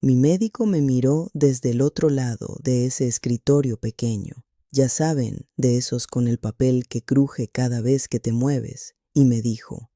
Mi médico me miró desde el otro lado de ese escritorio pequeño. Ya saben, de esos con el papel que cruje cada vez que te mueves, y me dijo: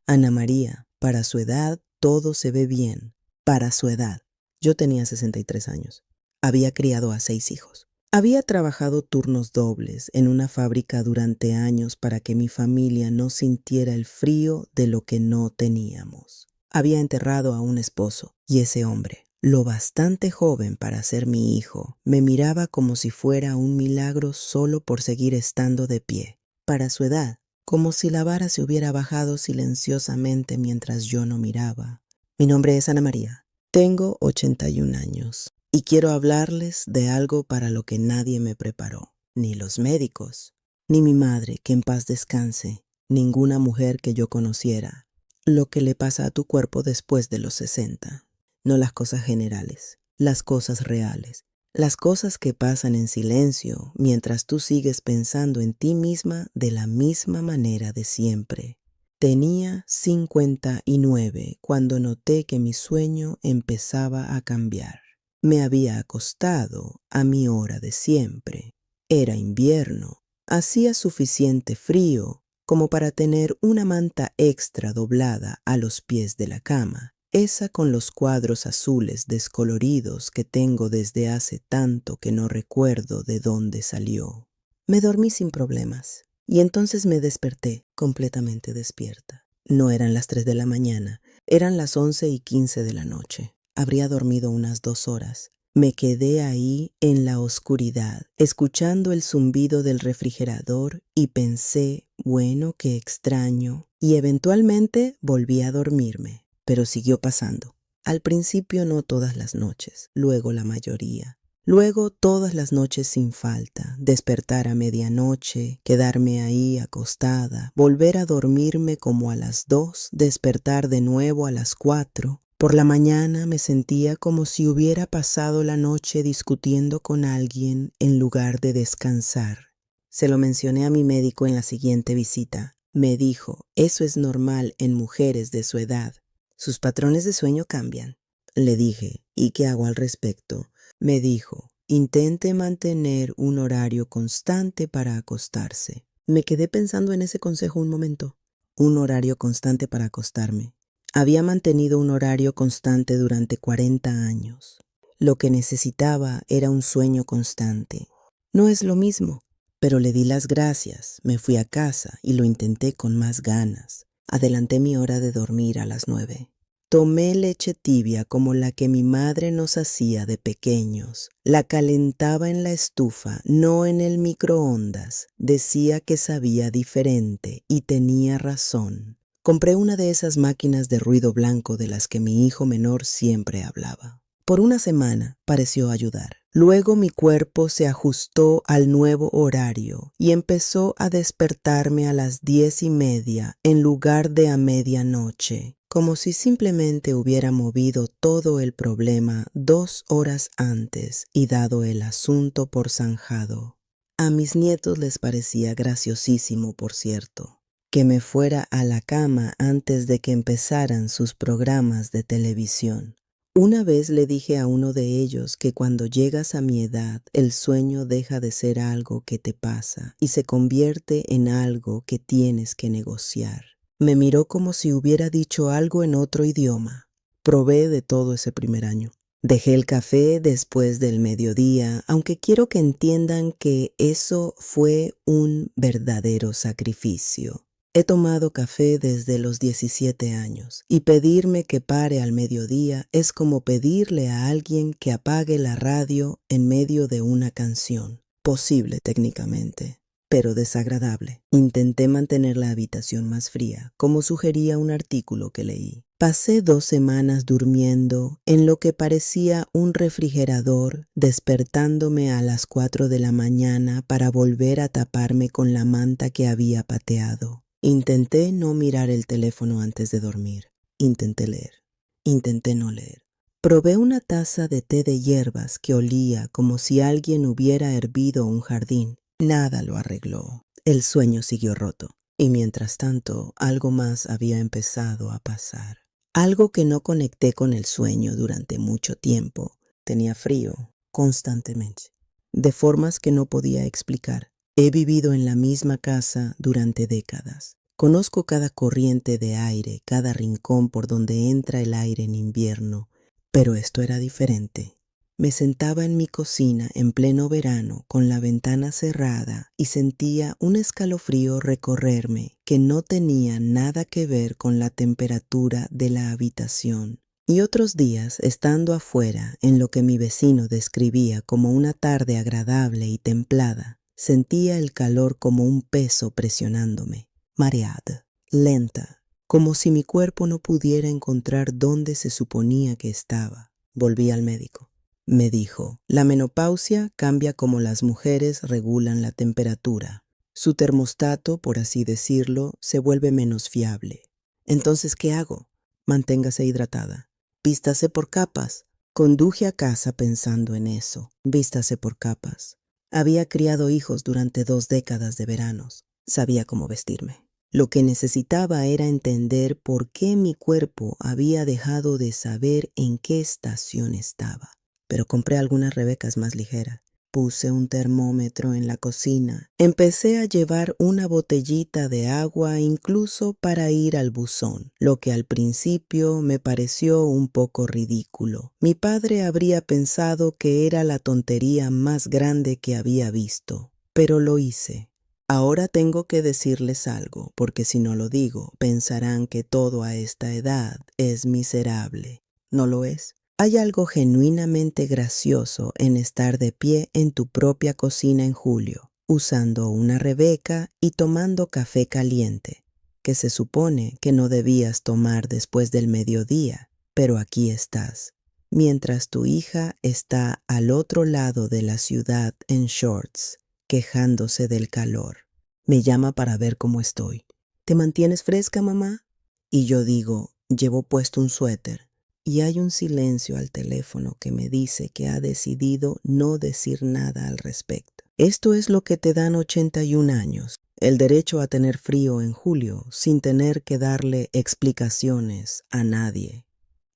Ana María, para su edad todo se ve bien. Para su edad. Yo tenía 63 años. Había criado a 6 hijos. Había trabajado turnos dobles en una fábrica durante años para que mi familia no sintiera el frío de lo que no teníamos. Había enterrado a un esposo, y ese hombre, lo bastante joven para ser mi hijo, me miraba como si fuera un milagro solo por seguir estando de pie. Para su edad, como si la vara se hubiera bajado silenciosamente mientras yo no miraba. Mi nombre es Ana María. Tengo 81 años y quiero hablarles de algo para lo que nadie me preparó. Ni los médicos, ni mi madre, que en paz descanse, ninguna mujer que yo conociera. Lo que le pasa a tu cuerpo después de los 60. No las cosas generales, las cosas reales. Las cosas que pasan en silencio mientras tú sigues pensando en ti misma de la misma manera de siempre. Tenía 59 cuando noté que mi sueño empezaba a cambiar. Me había acostado a mi hora de siempre. Era invierno. Hacía suficiente frío como para tener una manta extra doblada a los pies de la cama. Esa con los cuadros azules descoloridos que tengo desde hace tanto que no recuerdo de dónde salió. Me dormí sin problemas y entonces me desperté completamente despierta. No eran las 3 de la mañana, eran las 11:15 de la noche. Habría dormido unas 2 horas. Me quedé ahí en la oscuridad, escuchando el zumbido del refrigerador y pensé, bueno, qué extraño, y eventualmente volví a dormirme. Pero siguió pasando. Al principio no todas las noches, luego la mayoría. Luego todas las noches sin falta, despertar a medianoche, quedarme ahí acostada, volver a dormirme como a las 2, despertar de nuevo a las 4. Por la mañana me sentía como si hubiera pasado la noche discutiendo con alguien en lugar de descansar. Se lo mencioné a mi médico en la siguiente visita. Me dijo, eso es normal en mujeres de su edad. Sus patrones de sueño cambian. Le dije, ¿y qué hago al respecto? Me dijo, intente mantener un horario constante para acostarse. Me quedé pensando en ese consejo un momento. Un horario constante para acostarme. Había mantenido un horario constante durante 40 años. Lo que necesitaba era un sueño constante. No es lo mismo, pero le di las gracias, me fui a casa y lo intenté con más ganas. Adelanté mi hora de dormir a las 9. Tomé leche tibia como la que mi madre nos hacía de pequeños. La calentaba en la estufa, no en el microondas. Decía que sabía diferente y tenía razón. Compré una de esas máquinas de ruido blanco de las que mi hijo menor siempre hablaba. Por una semana pareció ayudar. Luego mi cuerpo se ajustó al nuevo horario y empezó a despertarme a las 10:30 en lugar de a medianoche, como si simplemente hubiera movido todo el problema 2 horas antes y dado el asunto por zanjado. A mis nietos les parecía graciosísimo, por cierto, que me fuera a la cama antes de que empezaran sus programas de televisión. Una vez le dije a uno de ellos que cuando llegas a mi edad, el sueño deja de ser algo que te pasa y se convierte en algo que tienes que negociar. Me miró como si hubiera dicho algo en otro idioma. Probé de todo ese primer año. Dejé el café después del mediodía, aunque quiero que entiendan que eso fue un verdadero sacrificio. He tomado café desde los 17 años y pedirme que pare al mediodía es como pedirle a alguien que apague la radio en medio de una canción. Posible técnicamente, pero desagradable. Intenté mantener la habitación más fría, como sugería un artículo que leí. Pasé 2 semanas durmiendo en lo que parecía un refrigerador, despertándome a las 4 de la mañana para volver a taparme con la manta que había pateado. Intenté no mirar el teléfono antes de dormir. Intenté leer. Intenté no leer. Probé una taza de té de hierbas que olía como si alguien hubiera hervido un jardín. Nada lo arregló. El sueño siguió roto. Y mientras tanto, algo más había empezado a pasar. Algo que no conecté con el sueño durante mucho tiempo. Tenía frío constantemente, de formas que no podía explicar. He vivido en la misma casa durante décadas. Conozco cada corriente de aire, cada rincón por donde entra el aire en invierno, pero esto era diferente. Me sentaba en mi cocina en pleno verano con la ventana cerrada y sentía un escalofrío recorrerme que no tenía nada que ver con la temperatura de la habitación. Y otros días, estando afuera, en lo que mi vecino describía como una tarde agradable y templada, sentía el calor como un peso presionándome, mareada, lenta, como si mi cuerpo no pudiera encontrar dónde se suponía que estaba. Volví al médico. Me dijo, la menopausia cambia como las mujeres regulan la temperatura. Su termostato, por así decirlo, se vuelve menos fiable. Entonces, ¿qué hago? Manténgase hidratada. Vístase por capas. Conduje a casa pensando en eso. Vístase por capas. Había criado hijos durante 2 décadas de veranos. Sabía cómo vestirme. Lo que necesitaba era entender por qué mi cuerpo había dejado de saber en qué estación estaba. Pero compré algunas rebecas más ligeras. Puse un termómetro en la cocina. Empecé a llevar una botellita de agua incluso para ir al buzón, lo que al principio me pareció un poco ridículo. Mi padre habría pensado que era la tontería más grande que había visto, pero lo hice. Ahora tengo que decirles algo, porque si no lo digo, pensarán que todo a esta edad es miserable. ¿No lo es? Hay algo genuinamente gracioso en estar de pie en tu propia cocina en julio, usando una rebeca y tomando café caliente, que se supone que no debías tomar después del mediodía, pero aquí estás, mientras tu hija está al otro lado de la ciudad en shorts, quejándose del calor. Me llama para ver cómo estoy. ¿Te mantienes fresca, mamá? Y yo digo, llevo puesto un suéter. Y hay un silencio al teléfono que me dice que ha decidido no decir nada al respecto. Esto es lo que te dan 81 años, el derecho a tener frío en julio sin tener que darle explicaciones a nadie.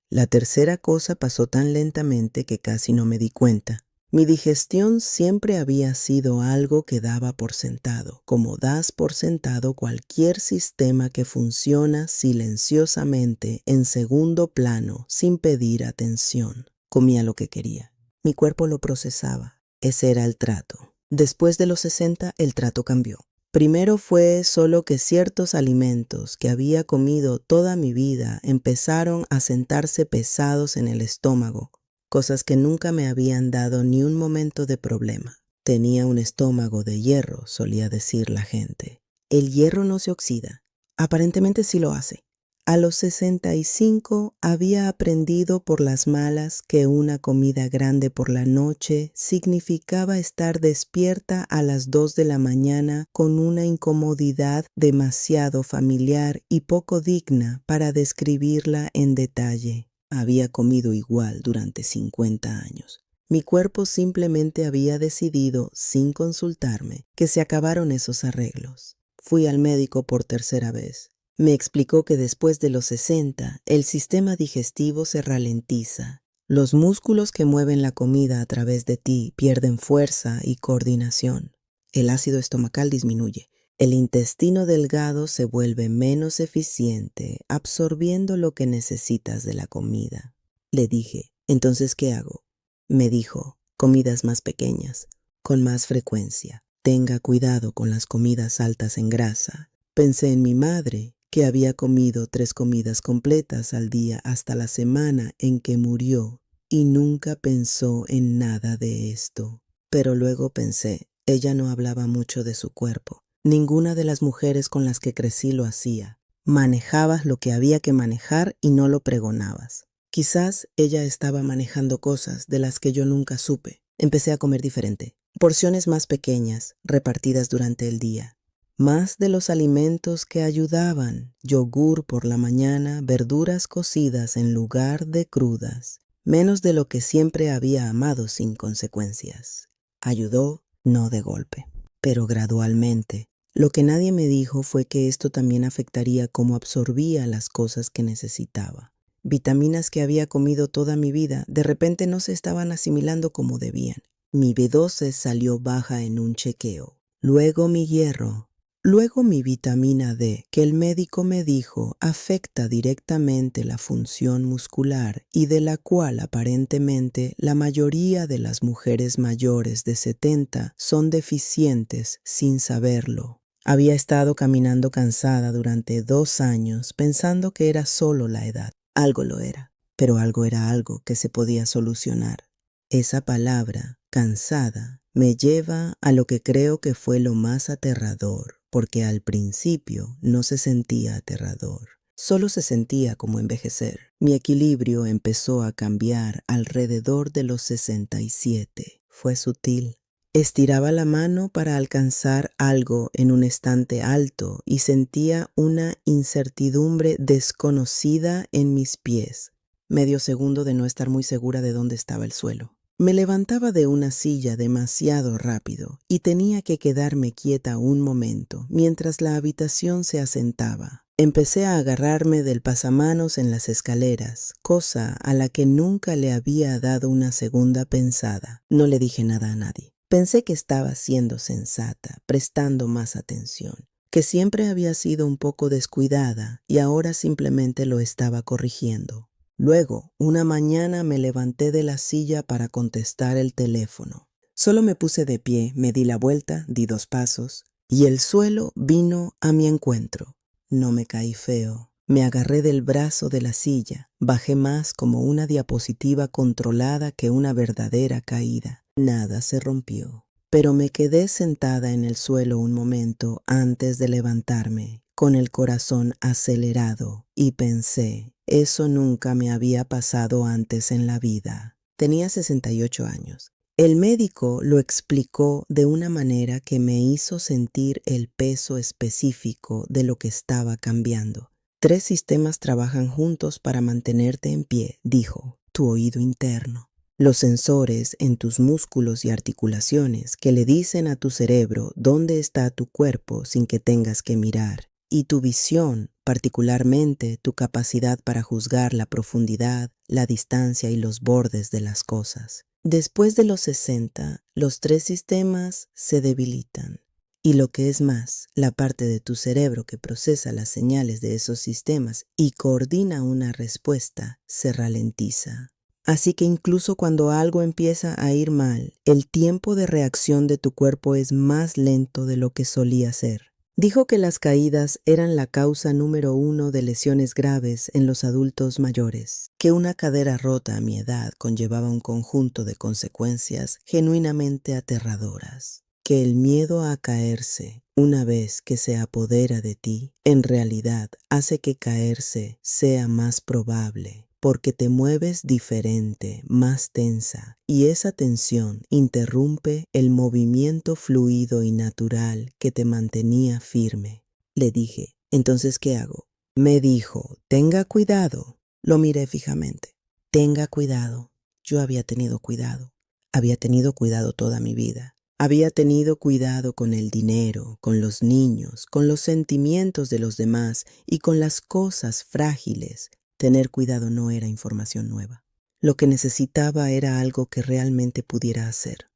La tercera cosa pasó tan lentamente que casi no me di cuenta. Mi digestión siempre había sido algo que daba por sentado, como das por sentado cualquier sistema que funciona silenciosamente en segundo plano sin pedir atención. Comía lo que quería. Mi cuerpo lo procesaba. Ese era el trato. Después de los 60, el trato cambió. Primero fue solo que ciertos alimentos que había comido toda mi vida empezaron a sentarse pesados en el estómago, cosas que nunca me habían dado ni un momento de problema. Tenía un estómago de hierro, solía decir la gente. El hierro no se oxida. Aparentemente sí lo hace. A los 65 había aprendido por las malas que una comida grande por la noche significaba estar despierta a las 2 de la mañana con una incomodidad demasiado familiar y poco digna para describirla en detalle. Había comido igual durante 50 años. Mi cuerpo simplemente había decidido, sin consultarme, que se acabaron esos arreglos. Fui al médico por tercera vez. Me explicó que después de los 60, el sistema digestivo se ralentiza. Los músculos que mueven la comida a través de ti pierden fuerza y coordinación. El ácido estomacal disminuye. El intestino delgado se vuelve menos eficiente, absorbiendo lo que necesitas de la comida. Le dije, ¿entonces qué hago? Me dijo, comidas más pequeñas, con más frecuencia. Tenga cuidado con las comidas altas en grasa. Pensé en mi madre, que había comido 3 comidas completas al día hasta la semana en que murió, y nunca pensó en nada de esto. Pero luego pensé, ella no hablaba mucho de su cuerpo. Ninguna de las mujeres con las que crecí lo hacía. Manejabas lo que había que manejar y no lo pregonabas. Quizás ella estaba manejando cosas de las que yo nunca supe. Empecé a comer diferente. Porciones más pequeñas, repartidas durante el día. Más de los alimentos que ayudaban. Yogur por la mañana, verduras cocidas en lugar de crudas. Menos de lo que siempre había amado sin consecuencias. Ayudó, no de golpe, pero gradualmente. Lo que nadie me dijo fue que esto también afectaría cómo absorbía las cosas que necesitaba. Vitaminas que había comido toda mi vida de repente no se estaban asimilando como debían. Mi B12 salió baja en un chequeo. Luego mi hierro. Luego mi vitamina D, que el médico me dijo afecta directamente la función muscular y de la cual aparentemente la mayoría de las mujeres mayores de 70 son deficientes sin saberlo. Había estado caminando cansada durante 2 años pensando que era solo la edad. Algo lo era, pero algo era algo que se podía solucionar. Esa palabra, cansada, me lleva a lo que creo que fue lo más aterrador, porque al principio no se sentía aterrador. Solo se sentía como envejecer. Mi equilibrio empezó a cambiar alrededor de los 67. Fue sutil. Estiraba la mano para alcanzar algo en un estante alto y sentía una incertidumbre desconocida en mis pies. Medio segundo de no estar muy segura de dónde estaba el suelo. Me levantaba de una silla demasiado rápido y tenía que quedarme quieta un momento mientras la habitación se asentaba. Empecé a agarrarme del pasamanos en las escaleras, cosa a la que nunca le había dado una segunda pensada. No le dije nada a nadie. Pensé que estaba siendo sensata, prestando más atención, que siempre había sido un poco descuidada y ahora simplemente lo estaba corrigiendo. Luego, una mañana me levanté de la silla para contestar el teléfono. Solo me puse de pie, me di la vuelta, di 2 pasos, y el suelo vino a mi encuentro. No me caí feo. Me agarré del brazo de la silla, bajé más como una diapositiva controlada que una verdadera caída. Nada se rompió, pero me quedé sentada en el suelo un momento antes de levantarme, con el corazón acelerado, y pensé, eso nunca me había pasado antes en la vida. Tenía 68 años. El médico lo explicó de una manera que me hizo sentir el peso específico de lo que estaba cambiando. 3 sistemas trabajan juntos para mantenerte en pie, dijo. Tu oído interno, los sensores en tus músculos y articulaciones que le dicen a tu cerebro dónde está tu cuerpo sin que tengas que mirar. Y tu visión, particularmente tu capacidad para juzgar la profundidad, la distancia y los bordes de las cosas. Después de los 60, los 3 sistemas se debilitan. Y lo que es más, la parte de tu cerebro que procesa las señales de esos sistemas y coordina una respuesta se ralentiza. Así que incluso cuando algo empieza a ir mal, el tiempo de reacción de tu cuerpo es más lento de lo que solía ser. Dijo que las caídas eran la causa número 1 de lesiones graves en los adultos mayores, que una cadera rota a mi edad conllevaba un conjunto de consecuencias genuinamente aterradoras, que el miedo a caerse, una vez que se apodera de ti, en realidad hace que caerse sea más probable, porque te mueves diferente, más tensa, y esa tensión interrumpe el movimiento fluido y natural que te mantenía firme. Le dije, ¿entonces qué hago? Me dijo, tenga cuidado. Lo miré fijamente. Tenga cuidado. Yo había tenido cuidado. Había tenido cuidado toda mi vida. Había tenido cuidado con el dinero, con los niños, con los sentimientos de los demás y con las cosas frágiles. Tener cuidado no era información nueva. Lo que necesitaba era algo que realmente pudiera hacer.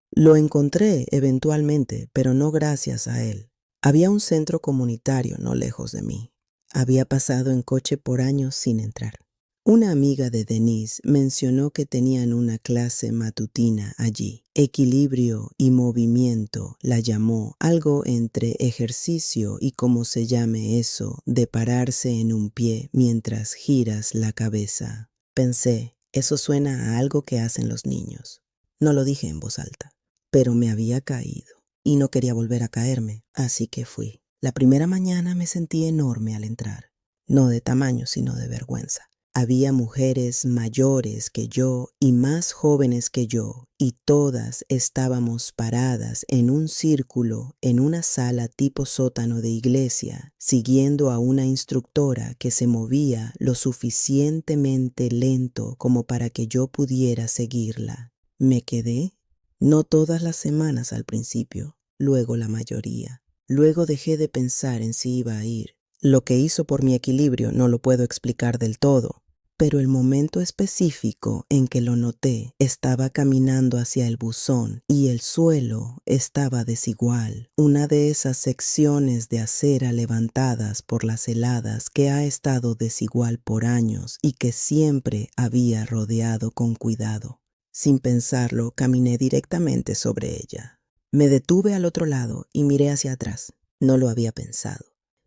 Lo encontré eventualmente, pero no gracias a él. Había un centro comunitario no lejos de mí. Había pasado en coche por años sin entrar. Una amiga de Denise mencionó que tenían una clase matutina allí. Equilibrio y movimiento la llamó, algo entre ejercicio y como se llame eso, de pararse en un pie mientras giras la cabeza. Pensé, eso suena a algo que hacen los niños. No lo dije en voz alta, pero me había caído y no quería volver a caerme, así que fui. La primera mañana me sentí enorme al entrar, no de tamaño sino de vergüenza. Había mujeres mayores que yo y más jóvenes que yo, y todas estábamos paradas en un círculo en una sala tipo sótano de iglesia, siguiendo a una instructora que se movía lo suficientemente lento como para que yo pudiera seguirla. Me quedé, no todas las semanas al principio, luego la mayoría. Luego dejé de pensar en si iba a ir. Lo que hizo por mi equilibrio no lo puedo explicar del todo. pero el momento específico en que lo noté estaba caminando hacia el buzón y el suelo estaba desigual, una de esas secciones de acera levantadas por las heladas que ha estado desigual por años y que siempre había rodeado con cuidado. Sin pensarlo, caminé directamente sobre ella. Me detuve al otro lado y miré hacia atrás. No lo había pensado.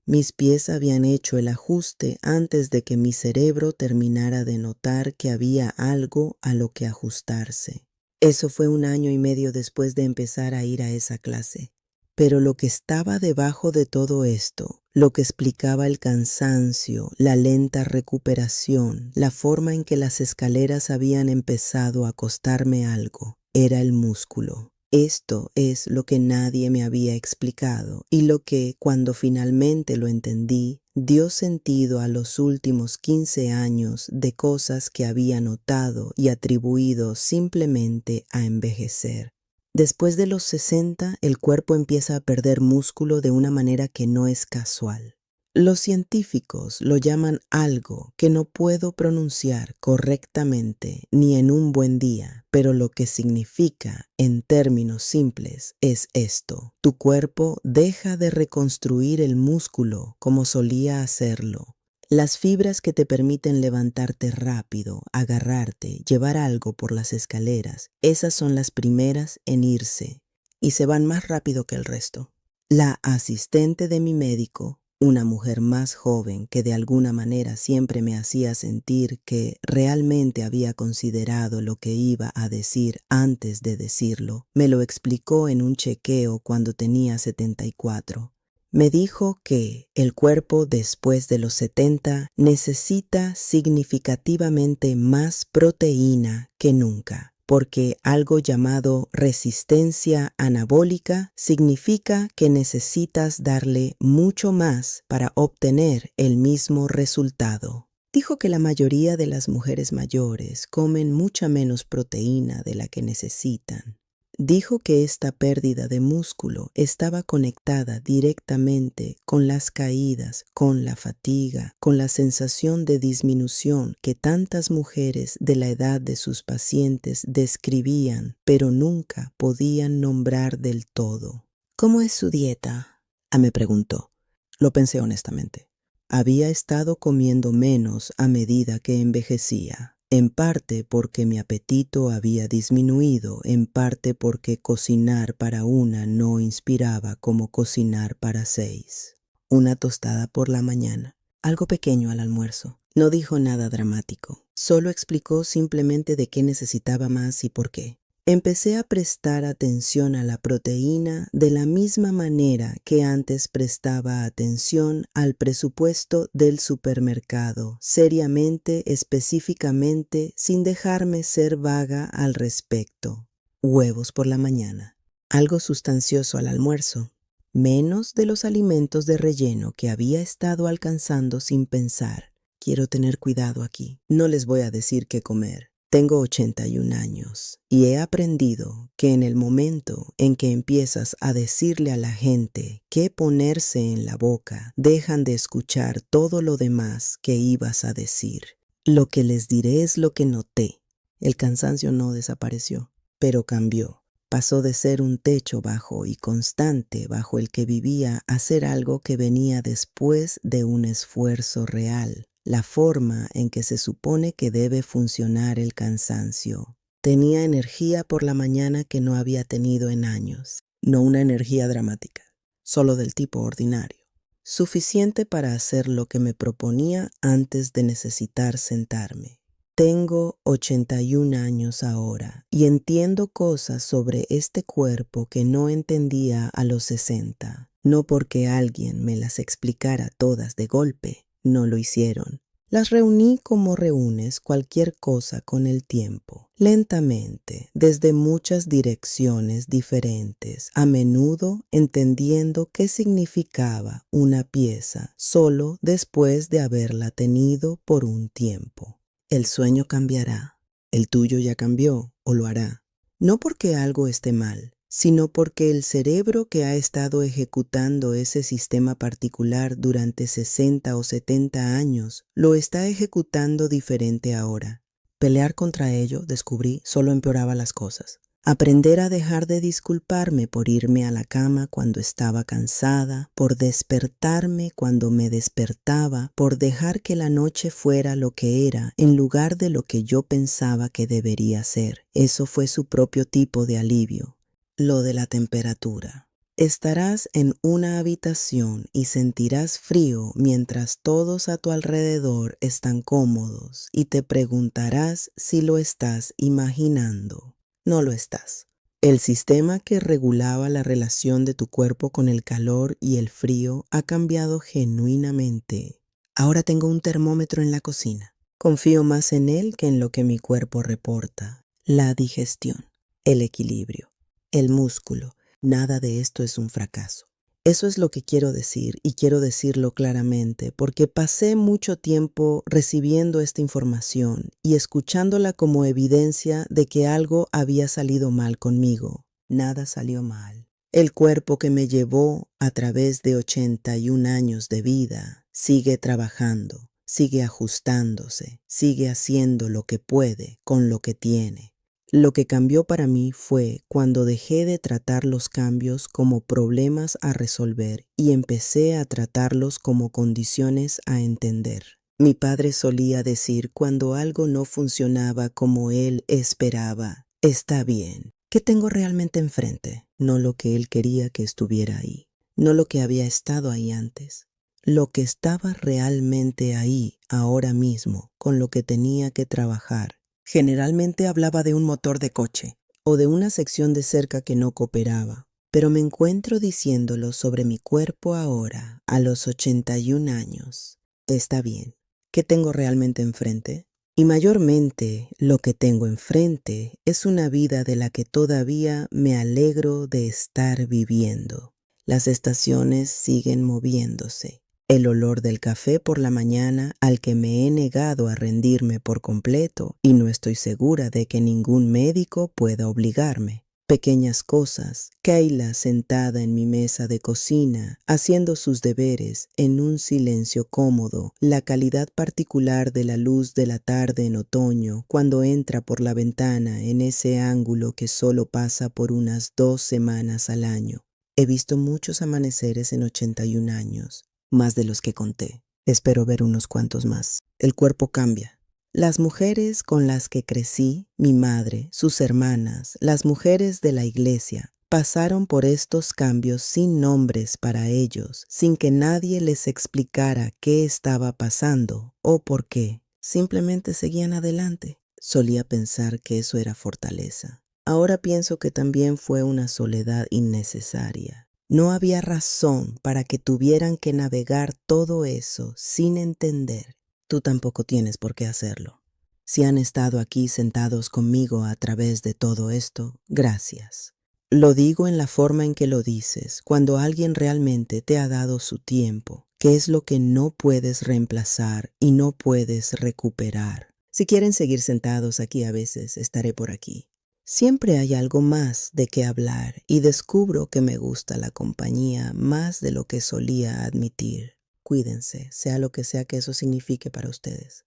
Mis pies habían hecho el ajuste antes de que mi cerebro terminara de notar que había algo a lo que ajustarse. Eso fue 1 año y medio después de empezar a ir a esa clase. Pero lo que estaba debajo de todo esto, lo que explicaba el cansancio, la lenta recuperación, la forma en que las escaleras habían empezado a costarme algo, era el músculo. Esto es lo que nadie me había explicado y lo que, cuando finalmente lo entendí, dio sentido a los últimos 15 años de cosas que había notado y atribuido simplemente a envejecer. Después de los 60, el cuerpo empieza a perder músculo de una manera que no es casual. Los científicos lo llaman algo que no puedo pronunciar correctamente ni en un buen día, pero lo que significa, en términos simples, es esto. Tu cuerpo deja de reconstruir el músculo como solía hacerlo. Las fibras que te permiten levantarte rápido, agarrarte, llevar algo por las escaleras, esas son las primeras en irse y se van más rápido que el resto. La asistente de mi médico, una mujer más joven que de alguna manera siempre me hacía sentir que realmente había considerado lo que iba a decir antes de decirlo, me lo explicó en un chequeo cuando tenía 74. Me dijo que el cuerpo después de los 70 necesita significativamente más proteína que nunca, porque algo llamado resistencia anabólica significa que necesitas darle mucho más para obtener el mismo resultado. Dijo que la mayoría de las mujeres mayores comen mucha menos proteína de la que necesitan. Dijo que esta pérdida de músculo estaba conectada directamente con las caídas, con la fatiga, con la sensación de disminución que tantas mujeres de la edad de sus pacientes describían, pero nunca podían nombrar del todo. ¿Cómo es su dieta?, me preguntó. Lo pensé honestamente. Había estado comiendo menos a medida que envejecía. En parte porque mi apetito había disminuido, en parte porque cocinar para una no inspiraba como cocinar para 6. Una tostada por la mañana, algo pequeño al almuerzo. No dijo nada dramático, solo explicó simplemente de qué necesitaba más y por qué. Empecé a prestar atención a la proteína de la misma manera que antes prestaba atención al presupuesto del supermercado, seriamente, específicamente, sin dejarme ser vaga al respecto. Huevos por la mañana, algo sustancioso al almuerzo, menos de los alimentos de relleno que había estado alcanzando sin pensar. Quiero tener cuidado aquí. No les voy a decir qué comer. Tengo 81 años y he aprendido que en el momento en que empiezas a decirle a la gente qué ponerse en la boca, dejan de escuchar todo lo demás que ibas a decir. Lo que les diré es lo que noté. El cansancio no desapareció, pero cambió. Pasó de ser un techo bajo y constante bajo el que vivía a ser algo que venía después de un esfuerzo real. La forma en que se supone que debe funcionar el cansancio. Tenía energía por la mañana que no había tenido en años. No una energía dramática, solo del tipo ordinario. Suficiente para hacer lo que me proponía antes de necesitar sentarme. Tengo 81 años ahora y entiendo cosas sobre este cuerpo que no entendía a los 60. No porque alguien me las explicara todas de golpe. No lo hicieron. Las reuní como reúnes cualquier cosa con el tiempo, lentamente, desde muchas direcciones diferentes, a menudo entendiendo qué significaba una pieza solo después de haberla tenido por un tiempo. El sueño cambiará. El tuyo ya cambió o lo hará. No porque algo esté mal, sino porque el cerebro que ha estado ejecutando ese sistema particular durante 60 o 70 años lo está ejecutando diferente ahora. Pelear contra ello, descubrí, solo empeoraba las cosas. Aprender a dejar de disculparme por irme a la cama cuando estaba cansada, por despertarme cuando me despertaba, por dejar que la noche fuera lo que era en lugar de lo que yo pensaba que debería ser. Eso fue su propio tipo de alivio. Lo de la temperatura. Estarás en una habitación y sentirás frío mientras todos a tu alrededor están cómodos y te preguntarás si lo estás imaginando. No lo estás. El sistema que regulaba la relación de tu cuerpo con el calor y el frío ha cambiado genuinamente. Ahora tengo un termómetro en la cocina. Confío más en él que en lo que mi cuerpo reporta. La digestión, el equilibrio, el músculo. Nada de esto es un fracaso. Eso es lo que quiero decir y quiero decirlo claramente porque pasé mucho tiempo recibiendo esta información y escuchándola como evidencia de que algo había salido mal conmigo. Nada salió mal. El cuerpo que me llevó a través de 81 años de vida sigue trabajando, sigue ajustándose, sigue haciendo lo que puede con lo que tiene. Lo que cambió para mí fue cuando dejé de tratar los cambios como problemas a resolver y empecé a tratarlos como condiciones a entender. Mi padre solía decir cuando algo no funcionaba como él esperaba, está bien. ¿Qué tengo realmente enfrente? No lo que él quería que estuviera ahí, no lo que había estado ahí antes. Lo que estaba realmente ahí, ahora mismo, con lo que tenía que trabajar. Generalmente hablaba de un motor de coche o de una sección de cerca que no cooperaba, pero me encuentro diciéndolo sobre mi cuerpo ahora, a los 81 años. Está bien. ¿Qué tengo realmente enfrente? Y mayormente lo que tengo enfrente es una vida de la que todavía me alegro de estar viviendo. Las estaciones siguen moviéndose. El olor del café por la mañana al que me he negado a rendirme por completo y no estoy segura de que ningún médico pueda obligarme. Pequeñas cosas, Kayla sentada en mi mesa de cocina, haciendo sus deberes en un silencio cómodo, la calidad particular de la luz de la tarde en otoño cuando entra por la ventana en ese ángulo que solo pasa por unas 2 semanas al año. He visto muchos amaneceres en 81 años. Más de los que conté. Espero ver unos cuantos más. El cuerpo cambia. Las mujeres con las que crecí, mi madre, sus hermanas, las mujeres de la iglesia, pasaron por estos cambios sin nombres para ellos, sin que nadie les explicara qué estaba pasando o por qué. Simplemente seguían adelante. Solía pensar que eso era fortaleza. Ahora pienso que también fue una soledad innecesaria. No había razón para que tuvieran que navegar todo eso sin entender. Tú tampoco tienes por qué hacerlo. Si han estado aquí sentados conmigo a través de todo esto, gracias. Lo digo en la forma en que lo dices, cuando alguien realmente te ha dado su tiempo, que es lo que no puedes reemplazar y no puedes recuperar. Si quieren seguir sentados aquí a veces, estaré por aquí. Siempre hay algo más de qué hablar y descubro que me gusta la compañía más de lo que solía admitir. Cuídense, sea lo que sea que eso signifique para ustedes.